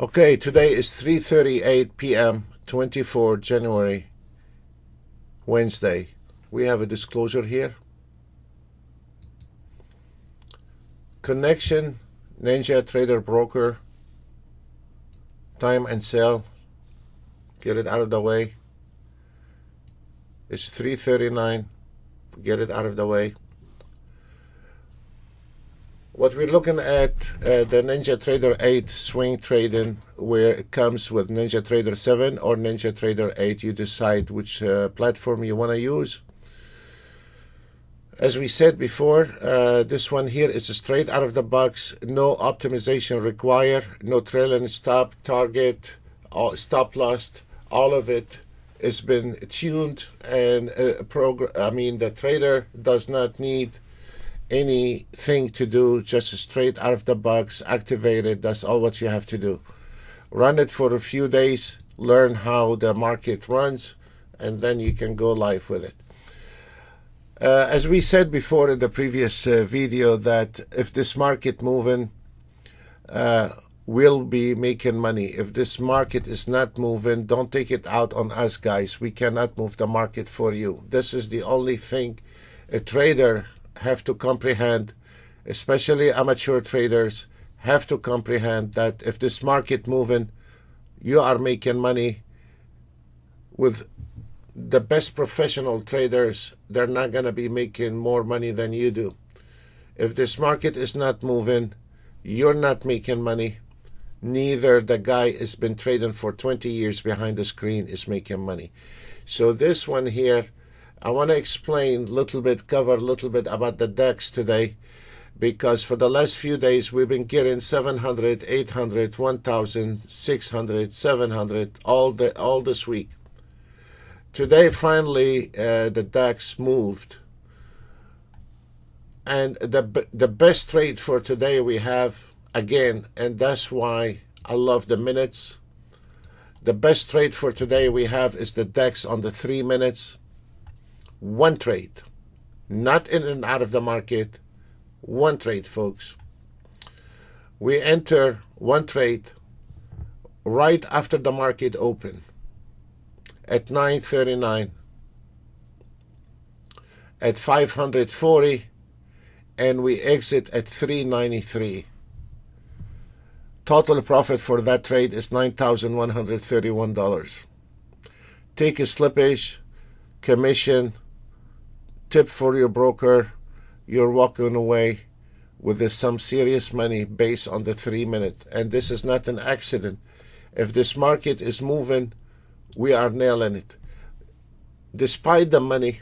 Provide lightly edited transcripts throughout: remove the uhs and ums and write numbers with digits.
Okay, today is 3:38 p.m., 24 January, Wednesday. We have a disclosure here. Connection, NinjaTrader broker, time and sell. Get it out of the way. It's 3:39. Get it out of the way. What we're looking at, the NinjaTrader 8 swing trading, where it comes with NinjaTrader 7 or NinjaTrader 8. You decide which platform you want to use. As we said before, this one here is straight out of the box, no optimization required, no trailing stop, target, stop loss, all of it has been tuned, and the trader does not need anything to do, just straight out of the box, activate it. That's all what you have to do. Run it for a few days, learn how the market runs, and then you can go live with it. As we said before in the previous video, that if this market moving, we'll be making money. If this market is not moving, don't take it out on us, guys. We cannot move the market for you. This is the only thing a trader have to comprehend, especially amateur traders have to comprehend, that if this market moving, you are making money. With the best professional traders, they're not going to be making more money than you do. If this market is not moving, you're not making money. Neither the guy has been trading for 20 years behind the screen is making money. So this one here, I want to explain a little bit, cover a little bit about the DEX today, because for the last few days we've been getting 700, 800, 1,000, 600, 700 all this week. Today, finally, the DAX moved, and the best trade for today we have, again, and that's why I love the minutes. The best trade for today we have is the DAX on the 3 minutes. One trade, not in and out of the market. One trade, folks. We enter one trade right after the market open at 9:39 at 540, and we exit at 393. Total profit for that trade is $9,131. Take a slippage, commission, tip for your broker, you're walking away with some serious money based on the 3 minute. And this is not an accident. If this market is moving, we are nailing it. Despite the money,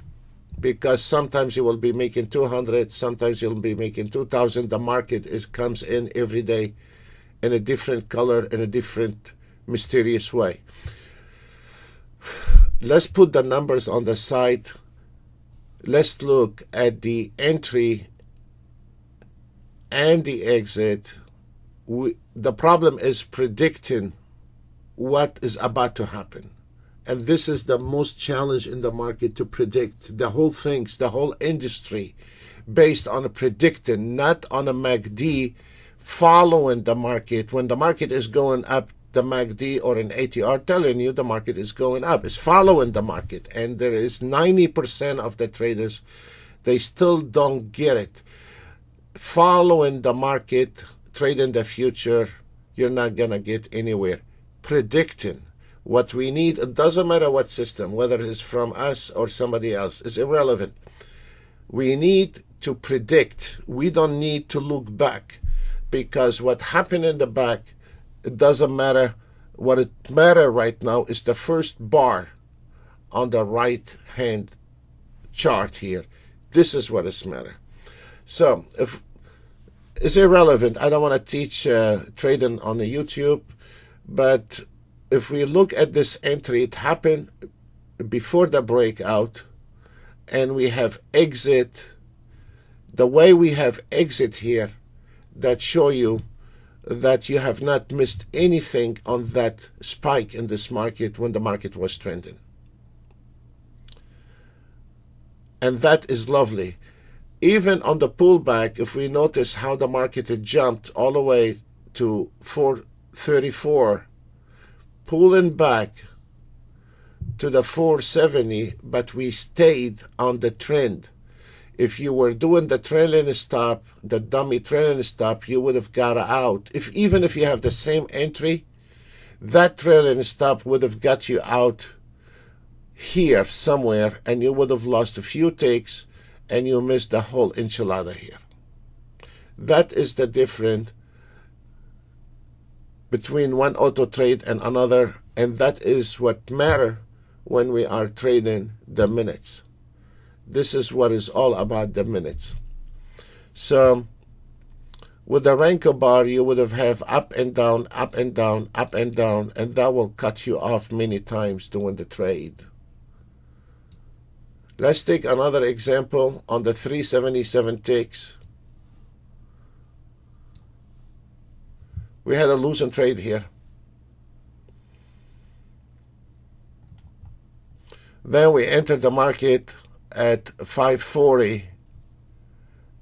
because sometimes you will be making 200, sometimes you'll be making 2,000. The market comes in every day in a different color, in a different mysterious way. Let's put the numbers on the side. Let's look at the entry and the exit. The problem is predicting what is about to happen. And this is the most challenge in the market, to predict the whole things, the whole industry, based on a predicting, not on a MACD, following the market. When the market is going up, the MACD or an ATR telling you the market is going up. It's following the market. And there is 90% of the traders, they still don't get it. Following the market, trading the future, you're not going to get anywhere. Predicting. What we need, it doesn't matter what system, whether it's from us or somebody else, it's irrelevant. We need to predict. We don't need to look back, because what happened in the back, it doesn't matter. What it matters right now is the first bar on the right hand chart here. This is what is matter. So if it's irrelevant, I don't want to teach trading on the YouTube, but if we look at this entry, it happened before the breakout, and we have exit. The way we have exit here, that show you that you have not missed anything on that spike in this market when the market was trending. And that is lovely. Even on the pullback, if we notice how the market had jumped all the way to 434, pulling back to the 470, but we stayed on the trend. If you were doing the trailing stop, the dummy trailing stop, you would have got out. Even if you have the same entry, that trailing stop would have got you out here somewhere, and you would have lost a few ticks, and you missed the whole enchilada here. That is the difference between one auto trade and another, and that is what matters when we are trading the minutes. This is what is all about, the minutes. So with the Renko bar, you would have up and down, up and down, up and down, and that will cut you off many times doing the trade. Let's take another example on the 377 ticks. We had a losing trade here. Then we entered the market at 540,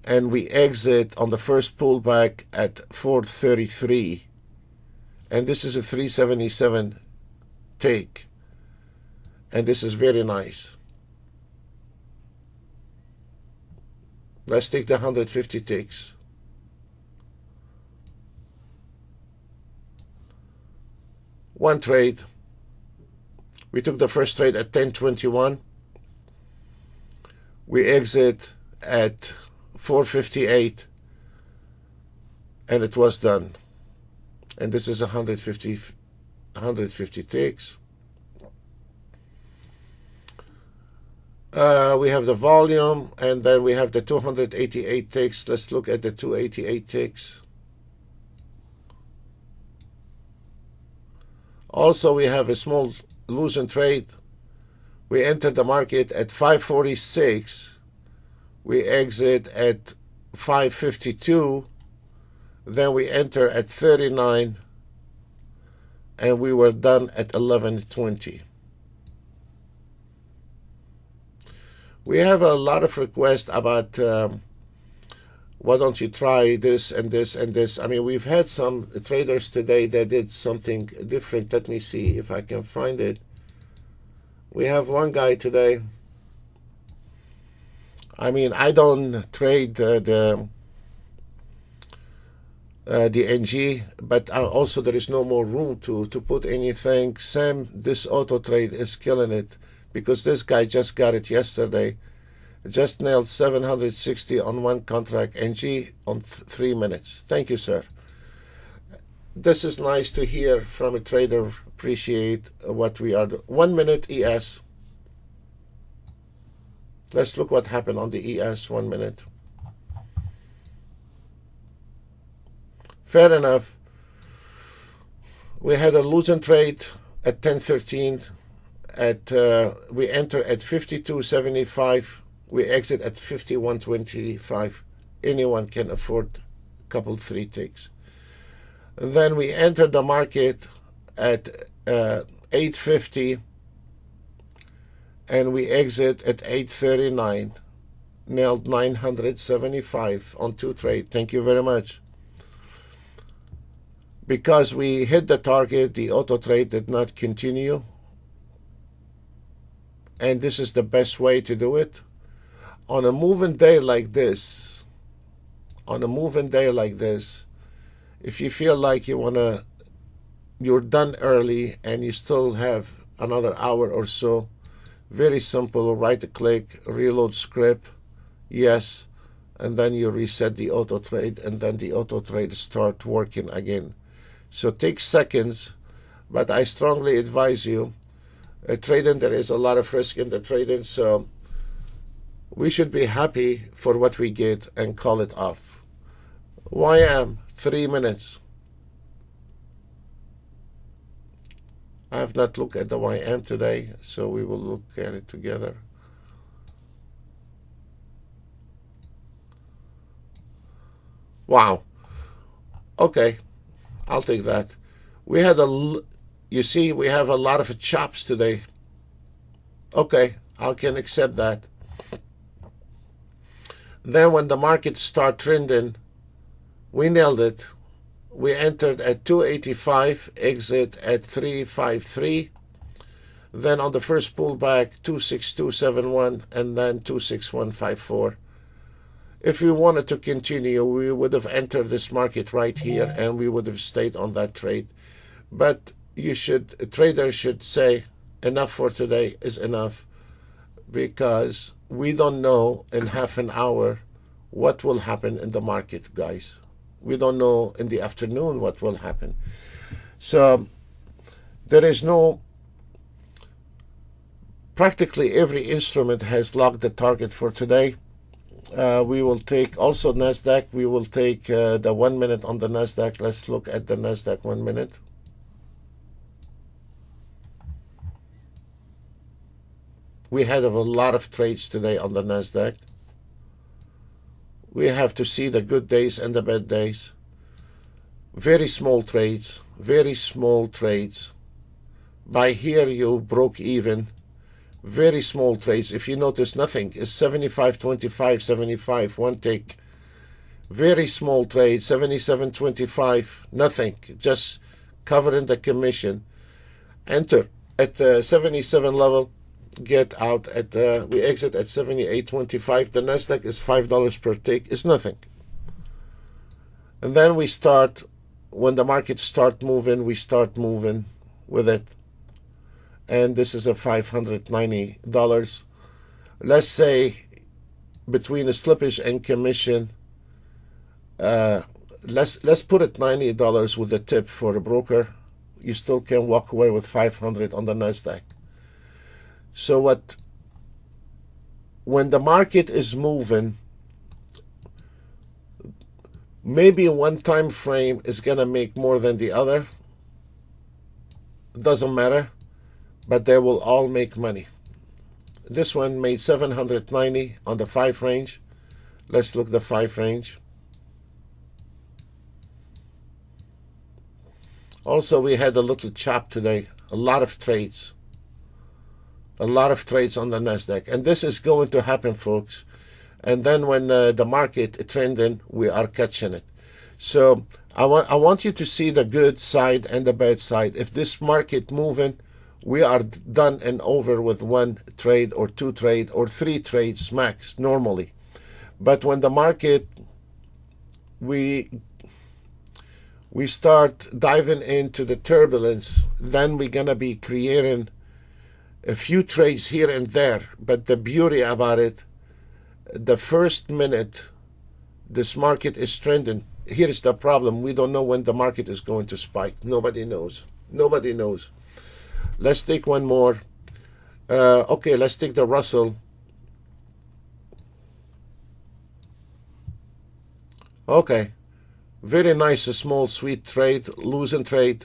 and we exit on the first pullback at 433. And this is a 377 take. And this is very nice. Let's take the 150 ticks. One trade. We took the first trade at 1021. We exit at 458, and it was done. And this is 150 ticks. We have the volume, and then we have the 288 ticks. Let's look at the 288 ticks. Also, we have a small losing trade. We entered the market at 546. We exit at 552. Then we enter at 39. And we were done at 1120. We have a lot of requests about why don't you try this and this and this. I mean, we've had some traders today that did something different. Let me see if I can find it. We have one guy today. I mean, I don't trade the NG, but also there is no more room to put anything. Sam, this auto trade is killing it, because this guy just got it yesterday. Just nailed 760 on one contract, NG on 3 minutes. Thank you, sir. This is nice to hear from a trader. Appreciate what we are doing. 1 minute ES. Let's look what happened on the ES. 1 minute. Fair enough. We had a losing trade at 1013. We enter at 52.75. We exit at 51.25. Anyone can afford a couple 3 ticks. And then we enter the market at 850, and we exit at 839. Nailed 975 on 2 trade. Thank you very much. Because we hit the target, the auto trade did not continue. And this is the best way to do it. On a moving day like this, if you feel like you're done early and you still have another hour or so, very simple, right-click, reload script, yes, and then you reset the auto trade, and then the auto trade start working again. So it takes seconds, but I strongly advise you, trading, there is a lot of risk in the trading, so we should be happy for what we get and call it off. YM, 3 minutes. I have not looked at the YM today, so we will look at it together. Wow. Okay, I'll take that. We had you see, we have a lot of chops today. Okay, I can accept that. Then when the market start trending, we nailed it. We entered at 285, exit at 353. Then on the first pullback, 26271, and then 26154. If we wanted to continue, we would have entered this market right here, and we would have stayed on that trade. But a trader should say, enough for today is enough, because we don't know in half an hour what will happen in the market, guys. We don't know in the afternoon what will happen. So there is no, practically every instrument has locked the target for today. We will take also NASDAQ. We will take the 1 minute on the NASDAQ. Let's look at the NASDAQ 1 minute. We had a lot of trades today on the NASDAQ. We have to see the good days and the bad days. Very small trades, very small trades. By here you broke even. Very small trades. If you notice, nothing is 75, 25, 75, one tick. Very small trade, 77, 25, nothing. Just covering the commission. Enter at 77 level. Get out at we exit at 78.25. The Nasdaq is $5 per tick. It's nothing. And then we start, when the markets start moving, we start moving with it. And this is a $590. Let's say between the slippage and commission, let's put it $90 with the tip for a broker. You still can walk away with 500 on the Nasdaq. So when the market is moving, maybe one time frame is gonna make more than the other. It doesn't matter, but they will all make money. This one made 790 on the 5 range. Let's look at the 5 range. Also, we had a little chop today, a lot of trades. A lot of trades on the Nasdaq, and this is going to happen, folks. And then when the market trending, we are catching it. So I want you to see the good side and the bad side. If this market moving, we are done and over with 1 trade or 2 trade or 3 trades max normally. But when the market we start diving into the turbulence, then we're gonna be creating a few trades here and there. But the beauty about it, the first minute this market is trending, here is the problem. We don't know when the market is going to spike. Nobody knows. Nobody knows. Let's take one more. Okay, let's take the Russell. Okay, very nice, a small sweet trade, losing trade.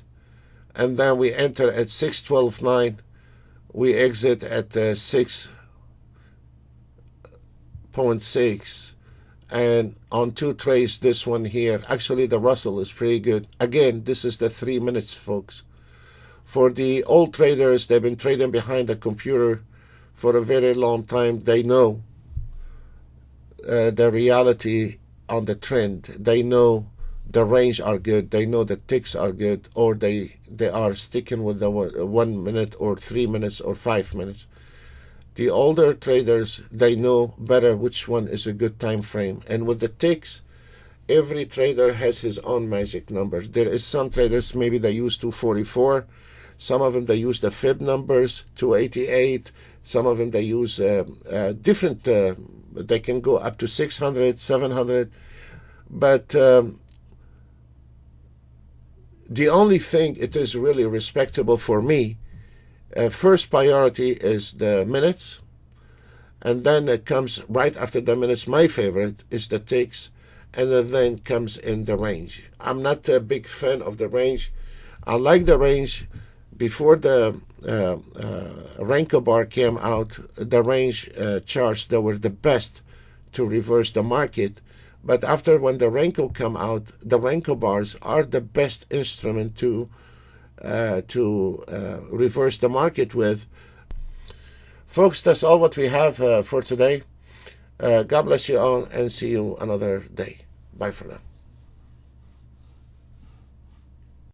And then we enter at 612.9. We exit at 6.6, and on 2 trades, this one here, actually the Russell is pretty good. Again, this is the 3 minutes, folks. For the old traders, they've been trading behind the computer for a very long time. They know the reality on the trend. They know the range are good. They know the ticks are good, or they are sticking with the 1 minute or 3 minutes or 5 minutes. The older traders, they know better which one is a good time frame. And with the ticks, every trader has his own magic numbers. There is some traders, maybe they use 244. Some of them, they use the fib numbers, 288. Some of them, they use different, they can go up to 600, 700. But the only thing it is really respectable for me, first priority is the minutes, and then it comes right after the minutes. My favorite is the ticks, and then comes in the range. I'm not a big fan of the range. I like the range. Before the Renko bar came out, the range charts, they were the best to reverse the market. But after, when the Renko come out, the Renko bars are the best instrument to reverse the market with. Folks, that's all what we have for today. God bless you all, and see you another day. Bye for now.